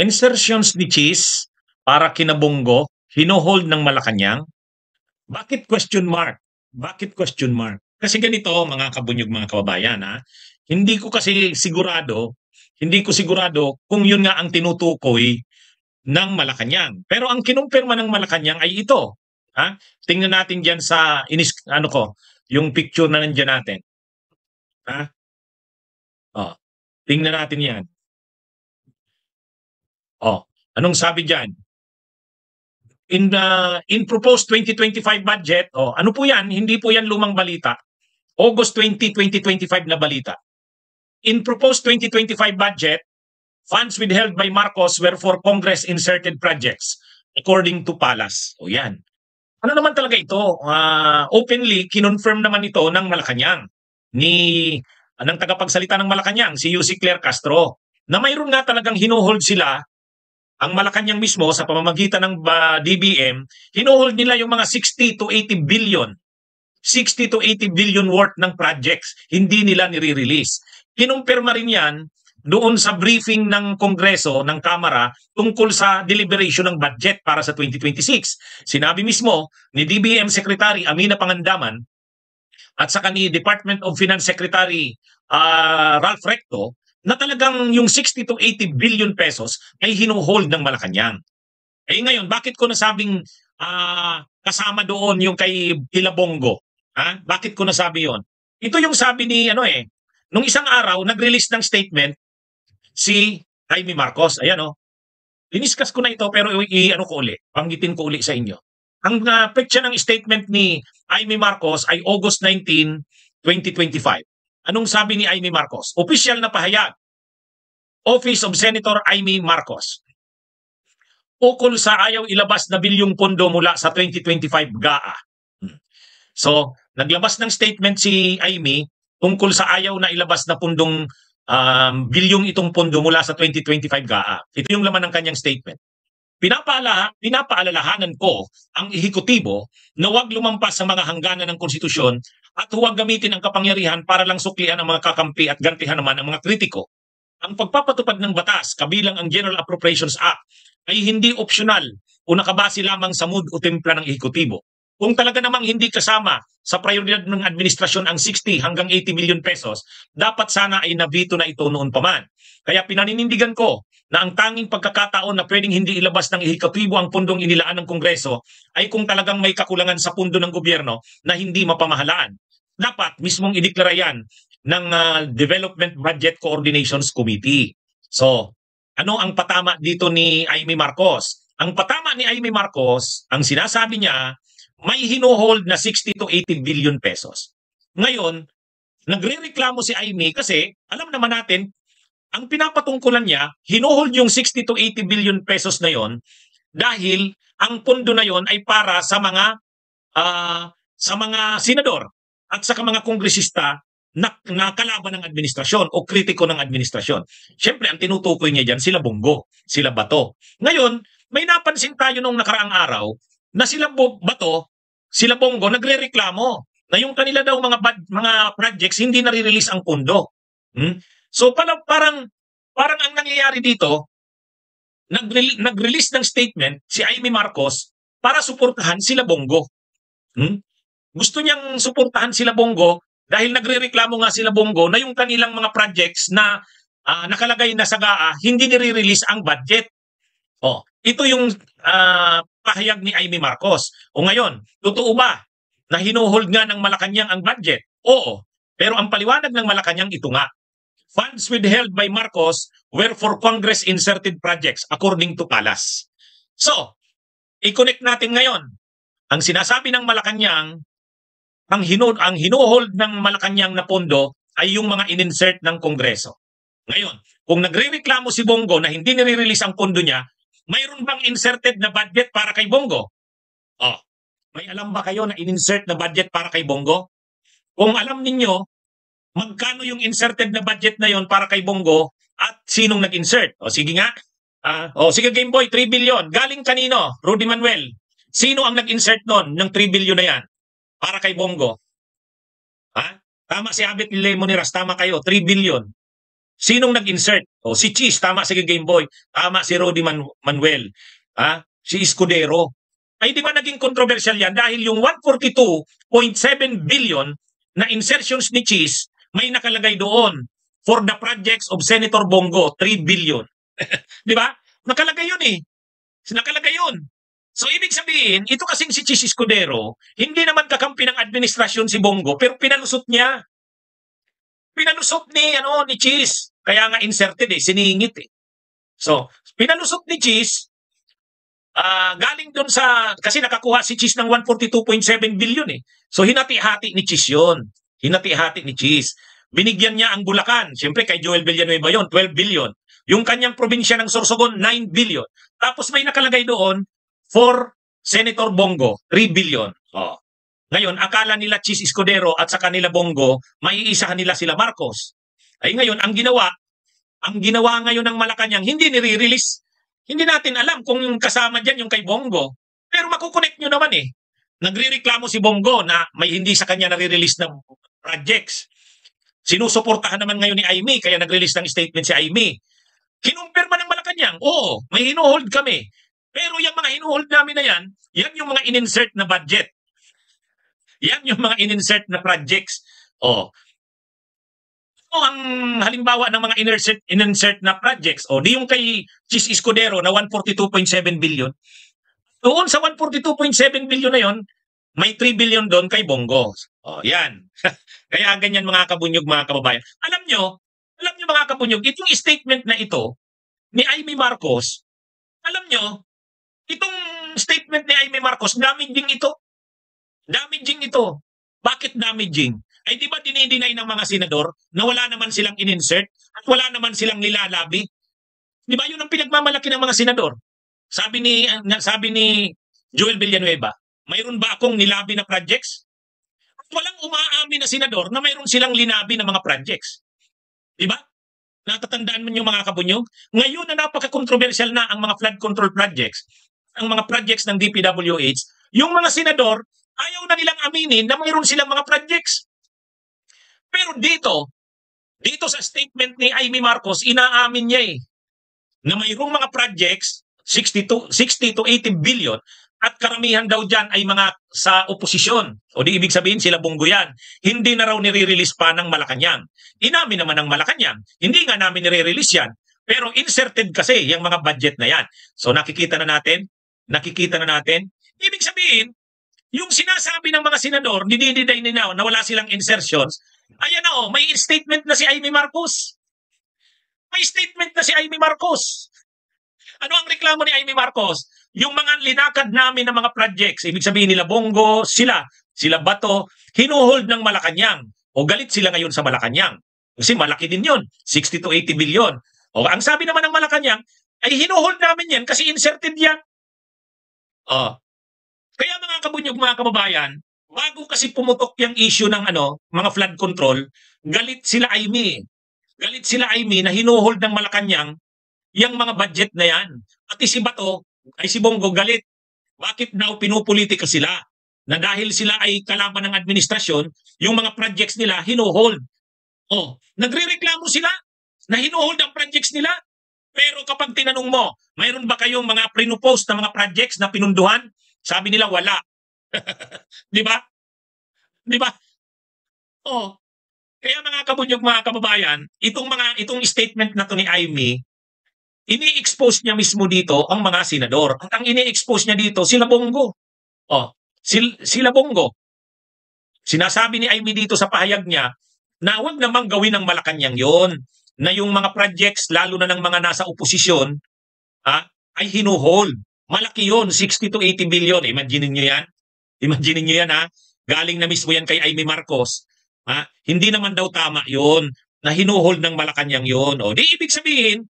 Insertions ni Cheese para kina Bongo, hino-hold ng Malacanang. Bakit question mark? Bakit question mark? Kasi ganito mga kabunyog, mga kababayan, ha. Hindi ko sigurado kung yun nga ang tinutukoy ng Malacanang. Pero ang kinumpirma ng Malacanang ay ito, ha. Tingnan natin diyan sa yung picture na nandiyan natin. Ha? Oh, tingnan natin 'yan. Oh, anong sabi diyan? In proposed 2025 budget, ano po 'yan? Hindi po 'yan lumang balita. August 20, 2025 na balita. In proposed 2025 budget, funds withheld by Marcos were for Congress inserted projects according to Palas. O yan. Ano naman talaga ito? Openly, kinonfirm naman ito ng Malacanang, ng tagapagsalita ng Malacanang, si UC Claire Castro, na mayroon nga talagang hinuhold sila, ang Malacanang mismo sa pamamagitan ng DBM, hinuhold nila yung mga 60 to 80 billion 60 to 80 billion worth ng projects, hindi nila nire-release. Kinumpirma rin yan doon sa briefing ng Kongreso, ng Kamara, tungkol sa deliberation ng budget para sa 2026. Sinabi mismo ni DBM Secretary Amina Pangandaman at saka ni Department of Finance Secretary Ralph Recto na talagang yung 60 to 80 billion pesos ay hinuhold ng Malacanang. Eh ngayon, bakit ko nasabing kasama doon yung kay Ilabongo? Bakit ko nasabi yon? Ito yung sabi ni nung isang araw nag-release ng statement si Jaime Marcos. Ayan diniscuss ko na ito pero banggitin ko uli sa inyo. Ang petsa ng statement ni Jaime Marcos ay August 19, 2025. Anong sabi ni Jaime Marcos? Official na pahayag. Office of Senator Jaime Marcos. Ukol sa ayaw ilabas na bilyong pondo mula sa 2025 GAA. So, naglabas ng statement si Jaime tungkol sa ayaw na ilabas na pundong bilyong itong pondo mula sa 2025 GAA. Ito yung laman ng kanyang statement. Pinapaalalahanan ko ang ehekutibo na huwag lumampas sa mga hangganan ng konstitusyon at huwag gamitin ang kapangyarihan para lang suklian ang mga kakampi at gantihan naman ang mga kritiko. Ang pagpapatupad ng batas kabilang ang General Appropriations Act ay hindi optional o nakabase lamang sa mood o timpla ng ehekutibo. Kung talaga namang hindi kasama sa prioridad ng administrasyon ang 60 hanggang 80 million pesos, dapat sana ay nabito na ito noon pa man. Kaya pinaninindigan ko na ang tanging pagkakataon na pwedeng hindi ilabas ng ehekutibo ang pundong inilaan ng Kongreso ay kung talagang may kakulangan sa pundo ng gobyerno na hindi mapamahalaan. Dapat mismong ideklara yan ng Development Budget Coordinations Committee. So, ano ang patama dito ni Jaime Marcos? Ang patama ni Jaime Marcos, ang sinasabi niya, may hinuhold na 60 to 80 billion pesos. Ngayon, nagrereklamo si Jaime kasi alam naman natin, ang pinapatungkulan niya, hinuhold yung 60 to 80 billion pesos na yon dahil ang pondo na yon ay para sa mga senador at sa mga kongresista na kalaban ng administrasyon o kritiko ng administrasyon. Siyempre, ang tinutukoy niya dyan, sila Bongo, sila Bato. Ngayon, may napansin tayo nung nakaraang araw na sila Bato, sila Bongo, nagre-reklamo na yung kanila daw mga projects hindi nare-release ang pondo. So parang ang nangyayari dito, nag-release ng statement si Jaime Marcos para suportahan sila Bongo. Gusto niyang suportahan sila Bongo dahil nagre-reklamo nga sila Bongo na yung kanilang mga projects na nakalagay na sa GAA, hindi nire-release ang budget. Ito yung pahayag ni Jaime Marcos. O ngayon, totoo ba na hinuhold nga ng Malacanang ang budget? Oo. Pero ang paliwanag ng Malacanang ito nga. Funds withheld by Marcos were for Congress inserted projects according to Palas. So, i-connect natin ngayon. Ang sinasabi ng Malacanang, ang hinuhold ng Malacanang na pondo ay yung mga in-insert ng Kongreso. Ngayon, kung nagre-reklamo si Bongo na hindi nire-release ang pondo niya, mayroon bang inserted na budget para kay Bongo? May alam ba kayo na in-insert na budget para kay Bongo? Kung alam ninyo, magkano yung inserted na budget na yon para kay Bongo at sinong nag-insert? Sige nga. Sige Game Boy, 3 billion. Galing kanino? Rudy Manuel. Sino ang nag-insert nun ng 3 billion na yan para kay Bongo? Tama si Abet Lemoniras, tama kayo, 3 billion. Sinong nag-insert? O si Cheese, tama si Game Boy, tama si Rodi Manuel, si Escudero. Ay di ba naging controversial yan dahil yung 142.7 billion na insertions ni Cheese may nakalagay doon for the projects of Senator Bongo, 3 billion. Di ba? Nakalagay yun eh. Nakalagay yun. So ibig sabihin, ito kasing si Cheese Escudero, hindi naman kakampi ng administrasyon si Bongo, pero pinalusot niya. Pinalusot ni Cheese. Kaya nga inserted siningit eh. So, pinalusot ni Cheese, galing doon kasi nakakuha si Cheese ng 142.7 billion eh. So, hinati-hati ni Cheese yun. Hinati-hati ni Cheese. Binigyan niya ang Bulacan. Siyempre, kay Joel Villanueva yun, 12 billion. Yung kanyang probinsya ng Sorsogon, 9 billion. Tapos may nakalagay doon for Senator Bongo, 3 billion. Oh. Ngayon, akala nila Cheese Escudero at sa kanila Bongo, maiisahan nila sila Marcos. Ay ngayon, ang ginawa ngayon ng Malacanang, hindi nire-release. Hindi natin alam kung yung kasama dyan yung kay Bongo. Pero makukonect nyo naman eh. Nagre-reklamo si Bongo na may hindi sa kanya nare-release na projects. Sinusuportahan naman ngayon ni Aimee, kaya nag-release ng statement si Aimee. Kinumpirma ng Malacanang, oo, may hinuhold kami. Pero yung mga hinuhold namin na yan yung mga in-insert na budget. Yan yung mga in-insert na projects. Ang halimbawa ng mga in-insert na projects, di yung kay Cheese Escudero na 142.7 billion. Doon sa 142.7 billion na yon, may 3 billion doon kay Bongo. Yan. Kaya ganyan mga kabunyog, mga kababayan. Alam nyo mga kabunyog, itong statement na ito ni Aimee Marcos, alam nyo, itong statement ni Aimee Marcos, damaging ito. Damaging ito. Bakit damaging? Ay di ba dinideny ng mga senador na wala naman silang in-insert at wala naman silang nilalabi? Di ba yun ang pinagmamalaki ng mga senador? Sabi ni Joel Villanueva, mayroon ba akong nilabi na projects? At walang umaamin na senador na mayroon silang linabi na mga projects. Di ba? Natatandaan mo yung mga kabunyog? Ngayon na napaka-controversial na ang mga flood control projects, ang mga projects ng DPWH, yung mga senador, ayaw na nilang aminin na mayroon silang mga projects. Pero dito sa statement ni Aimee Marcos, inaamin niya na mayroong mga projects, 60 to 80 billion, at karamihan daw dyan ay mga sa oposisyon. O di ibig sabihin sila Bongo yan. Hindi na raw nire-release pa ng Malacanang. Inamin naman ng Malacanang, hindi nga namin nire-release yan. Pero inserted kasi yung mga budget na yan. So nakikita na natin, ibig sabihin, yung sinasabi ng mga senador, dinididay nila na wala silang insertions, ayan na may statement na si Aimee Marcos. May statement na si Aimee Marcos. Ano ang reklamo ni Aimee Marcos? Yung mga linakad namin ng mga projects, ibig sabihin nila Bongo, sila Bato, hinuhold ng Malacanang. O galit sila ngayon sa Malacanang. Kasi malaki din yun, 60 to 80 billion. O ang sabi naman ng Malacanang, ay hinuhold namin yan kasi inserted yan. Kaya mga kabunyog, mga kababayan, bago kasi pumutok yung issue ng mga flood control, galit sila Aimee. Galit sila Aimee na hinuhold ng Malacanang yung mga budget na yan. Pati si Bato, ay si Bongo galit. Bakit daw pinupolitika sila? Na dahil sila ay kalaban ng administrasyon, yung mga projects nila hinuhold. Nagrereklamo sila na hinuhold ang projects nila. Pero kapag tinanong mo, mayroon ba kayong mga pre-post na mga projects na pinunduhan? Sabi nila wala. Di ba? Di ba? Kaya mga kabunyog, mga kababayan, itong statement na to ni Aimee, ini-expose niya mismo dito ang mga senador. At ang ini-expose niya dito, sila Bongo. Sila Bongo. Sinasabi ni Aimee dito sa pahayag niya na huwag namang gawin ng Malacanang yon, na yung mga projects, lalo na ng mga nasa oposisyon, ay hinuhold. Malaki yon, 60 to 80 billion. Imaginin nyo yan. Imaginin nyo yan Galing na mismo yan kay Aimee Marcos. Hindi naman daw tama yon, na hinuhold ng Malacanang yon. Di ibig sabihin,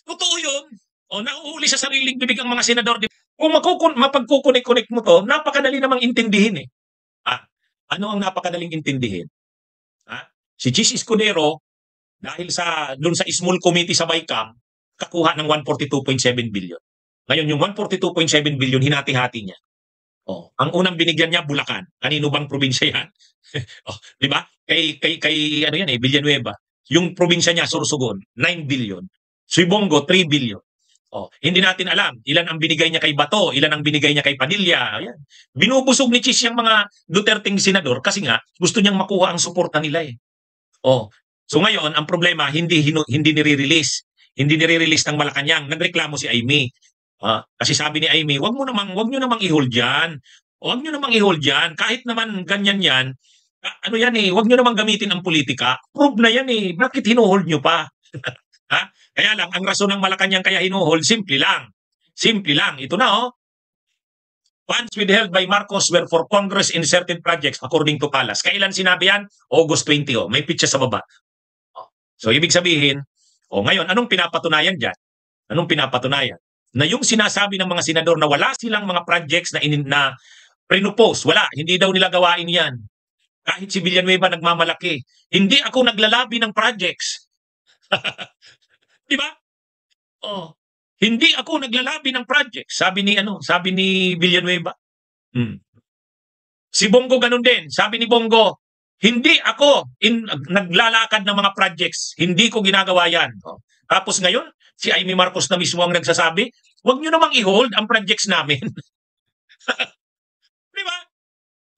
totoo yun. Nauhuli sa sariling bibig ang mga senador. Kung mapagkukunik-kunik mo to, napakadali namang intindihin Ano ang napakadaling intindihin? Si Cheese Escudero, dahil doon sa small committee sa BICAM, kakuha ng 142.7 billion. Ngayon, yung 142.7 billion, hinati-hati niya. Ang unang binigyan niya, Bulacan. Kanino bang probinsya yan? Di ba? Kay Villanueva. Yung probinsya niya, Sorsogon, 9 billion. Si Bongo, 3 billion. Hindi natin alam ilan ang binigay niya kay Bato, ilan ang binigay niya kay Padilla. Ayan. Binubusog ni Chis yung mga Duterteng senador kasi nga gusto niyang makuha ang suporta nila eh. So ngayon, ang problema, hindi nire-release. Hindi nire-release ng Malacanang. Nagreklamo si Aimee. Kasi sabi ni Aimee, wag niyo namang i-hold yan. Wag niyo namang i-hold yan. Kahit naman ganyan yan, ano yan eh, wag niyo namang gamitin ang politika. Prove na yan eh. Bakit hino-hold niyo pa? Ha? Kaya lang, ang rason ng Malacanang kaya hino-hold, simple lang. Simple lang. Ito na Funds withheld by Marcos were for Congress in certain projects according to Palas. Kailan sinabi yan? August 20. May picture sa baba. So, ibig sabihin, ngayon, anong pinapatunayan dyan? Anong pinapatunayan? Na yung sinasabi ng mga senador na wala silang mga projects na pre-propose, wala, hindi daw nila gawain yan. Kahit si Villanueva nagmamalaki. Hindi ako naglalabi ng projects. Di ba? Hindi ako naglalabi ng projects, sabi ni Villanueva. Si Bongo ganun din. Sabi ni Bongo, hindi ako naglalakad ng mga projects. Hindi ko ginagawa yan. Tapos ngayon, si Aimee Marcos na mismo ang nagsasabi, huwag nyo namang i-hold ang projects namin. Di ba?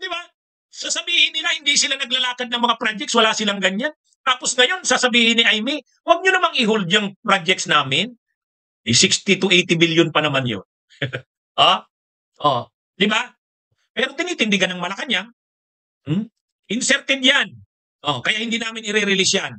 Di ba? Sasabihin nila, hindi sila naglalakad ng mga projects, wala silang ganyan. Tapos ngayon, sasabihin ni Aimee, huwag nyo namang i-hold yung projects namin. 60 to 80 billion pa naman yun. Di ba? Pero tinitindigan ng Malacanang. Inserted yan. Kaya hindi namin i-release yan.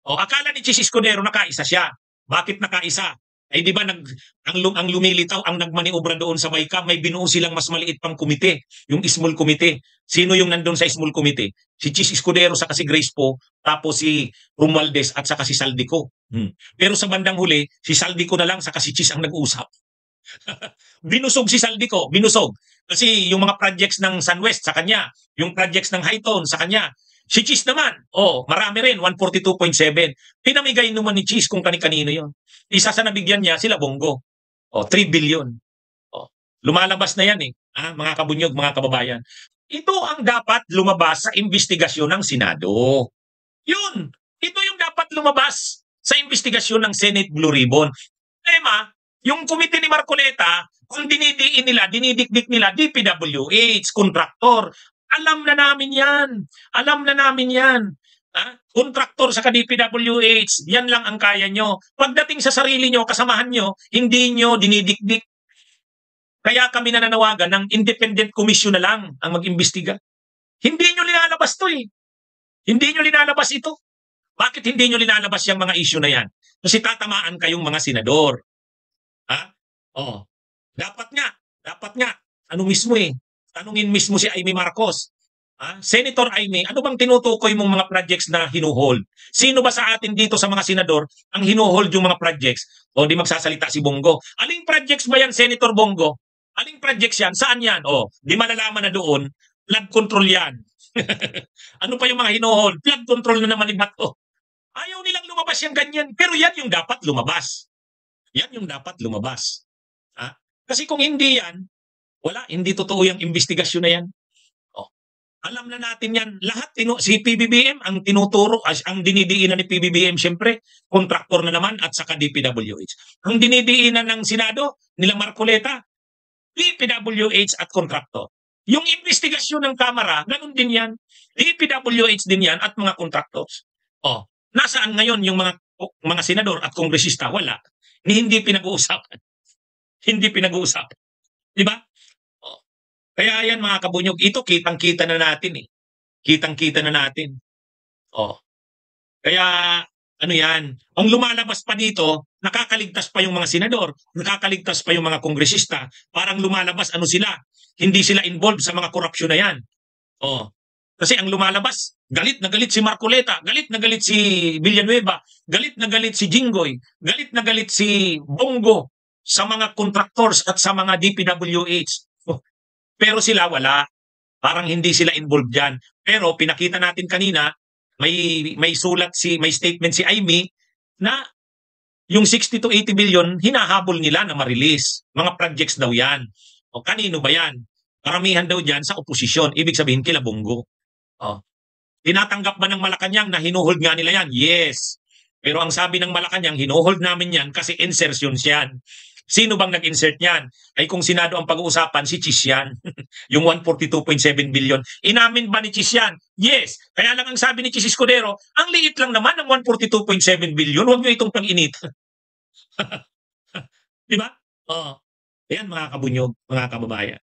Akala ni Chis Escudero nakaisa siya. Bakit nakaisa? Di ba ang lumilitaw, ang nagmaniobra doon sa Maycam, may binuo silang mas maliit pang komite, yung small committee. Sino yung nandun sa small committee? Si Chis Escudero sa kasi Grace Po, tapos si Romualdez at saka si Saldico. Pero sa bandang huli, si Saldico na lang sa kasi Chis ang nag-uusap. Binusog si Saldico, binusog. Kasi yung mga projects ng SunWest sa kanya, yung projects ng Hightown sa kanya. Si Chis naman, marami rin, 142.7. Pinamigay naman ni Chis kung kani-kanino yon. Isa sa nabigyan niya, sila Bongo. 3 billion. Lumalabas na yan mga kabunyog, mga kababayan. Ito ang dapat lumabas sa investigasyon ng Senado. Yun. Ito yung dapat lumabas sa investigasyon ng Senate Blue Ribbon. Tema, yung komite ni Marcoleta, kung dinidiin nila, dinidikdik nila, DPWH, kontraktor, alam na namin yan. Alam na namin yan. Kontraktor sa DPWH, yan lang ang kaya nyo. Pagdating sa sarili nyo, kasamahan nyo, hindi nyo dinidikdik. Kaya kami nananawagan ng independent commission na lang ang mag-imbestiga. Hindi nyo linalabas to Hindi nyo linalabas ito. Bakit hindi nyo linalabas yung mga issue na yan? Kasi tatamaan kayong mga senador. Dapat nga. Ano mismo tanungin mismo si Aimee Marcos. Senator Aimee, ano bang tinutukoy mong mga projects na hinuhold? Sino ba sa atin dito sa mga senador ang hinuhold yung mga projects? Di magsasalita si Bongo. Aling projects ba yan, Senator Bongo? Aling projects yan? Saan yan? Di malalaman na doon, flood control yan. Ano pa yung mga hinuhold? Flood control na naman ni Bato. Ayaw nilang lumabas yung ganyan. Pero yan yung dapat lumabas. Yan yung dapat lumabas. Kasi kung hindi yan, hindi totoo yung investigasyon na yan. Alam na natin yan. Lahat, si PBBM, ang tinuturo, ang dinidiinan ni PBBM, siyempre, kontraktor na naman at saka DPWH. Ang dinidiinan ng Senado, nila Marcoleta, DPWH at kontraktor. Yung investigasyon ng Kamara, ganun din yan. DPWH din yan at mga contractors. Nasaan ngayon yung mga senador at kongresista? Wala. Hindi pinag-uusapan. Hindi pinag-uusapan. Di ba? Kaya yan mga kabunyog, ito kitang-kita na natin Kitang-kita na natin. Kaya ano yan, ang lumalabas pa dito, nakakaligtas pa yung mga senador, nakakaligtas pa yung mga kongresista, parang lumalabas sila, hindi sila involved sa mga korupsyon na yan. Kasi ang lumalabas, galit na galit si Marcoleta, galit na galit si Villanueva, galit na galit si Jinggoy, galit na galit si Bongo sa mga contractors at sa mga DPWH. Pero sila wala. Parang hindi sila involved dyan. Pero pinakita natin kanina, may statement si Aimee na yung 60 to 80 billion hinahabol nila na ma-release. Mga projects daw yan. Kanino ba yan? Karamihan daw dyan sa oposisyon. Ibig sabihin kila Bongo. Tinatanggap ba ng Malacanang na hinuhold nga nila yan? Yes. Pero ang sabi ng Malacanang, hinuhold namin yan kasi insertions yan. Sino bang nag-insert yan? Ay kung Senado ang pag-uusapan, si Chis yan. Yung 142.7 billion. Inamin ba ni Chis yan? Yes. Kaya lang ang sabi ni Chis Escudero, ang liit lang naman ng 142.7 billion. Huwag nyo itong pag-init. Di ba? Oh. Yan mga kabunyog, mga kababayan.